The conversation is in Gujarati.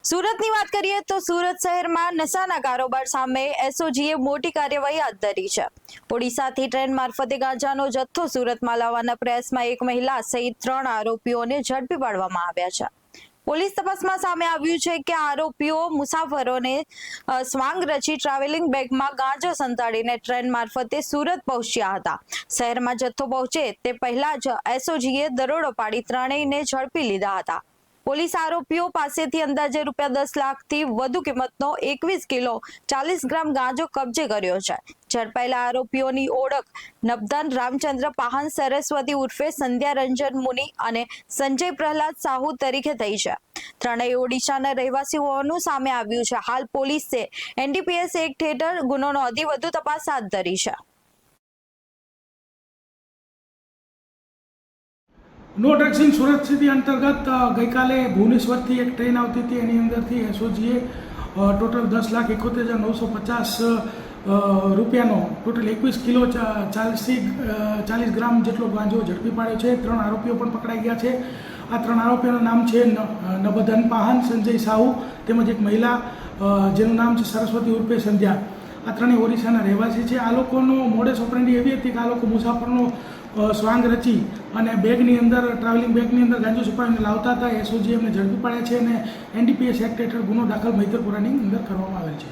સુરતની વાત કરીએ તો સુરત શહેરમાં નશાના કારોબાર સામે એસઓજીએ મોટી કાર્યવાહી હાથ ધરી છે। ઓડિશાથી ટ્રેન મારફતે ગાંજાનો જથ્થો સુરતમાં લાવવાના પ્રયાસમાં એક મહિલા સહિત 3 આરોપીઓને ઝડપી પાડવામાં આવ્યા છે। પોલીસ તપાસમાં સામે આવ્યું છે કે આરોપીઓ મુસાફરોને સ્વાંગ રચી ટ્રાવેલિંગ બેગમાં ગાંજો સંતાડીને ટ્રેન મારફતે સુરત પહોંચ્યા હતા। શહેરમાં જથ્થો પહોંચે તે પહેલા જ એસઓજીએ દરોડો પાડી ત્રણેયને ઝડપી લીધા હતા। પોલીસ આરોપીઓ પાસેથી અંદાજે ₹10 લાખથી વધુ કિંમતનો 21 કિલો 40 ગ્રામ ગાંજો કબજે કર્યો છે। ઝડપાયેલા આરોપીઓની ઓળખ નબદાન રામચંદ્ર પાહન સરસ્વતી ઉર્ફે સંધ્યા રંજન મુનિ અને સંજય પ્રહલાદ સાહુ તરીકે થઈ છે। ત્રણેય ઓડિશાના રહેવાસી હોવાનું સામે આવ્યું છે। હાલ પોલીસે એનડીપીએસ એક્ટ હેઠળ ગુનો નોંધી વધુ તપાસ હાથ ધરી છે। No drugs in Surat city અંતર્ગત ગઈકાલે ભુવનેશ્વરથી એક ટ્રેન આવતી હતી। એની અંદરથી એસઓજીએ ટોટલ 10,71,950 રૂપિયાનો ટોટલ 21 કિલો 40 ગ્રામ જેટલો ગાંજો ઝડપી પાડ્યો છે। 3 આરોપીઓ પણ પકડાઈ ગયા છે। આ 3 આરોપીઓના નામ છે નબદન પાહન, સંજય સાહુ તેમજ એક મહિલા જેનું નામ છે સરસ્વતી ઉર્ફે સંધ્યા। આ ત્રણેય ઓરિસ્સાના રહેવાસી છે। આ લોકોનો મોડેસ ઓપરેન્ડી એવી હતી કે આ લોકો મુસાફરનો સ્વાંગ રચી અને બેગની અંદર ટ્રાવેલિંગ બેગની અંદર ગાંજો છુપાવીને લાવતા હતા। એસઓજી એમને ઝડપી પાડ્યા છે અને એનડીપીએસ એક્ટ હેઠળ ગુનો દાખલ મૈતરપુરાની અંદર કરવામાં આવેલ છે।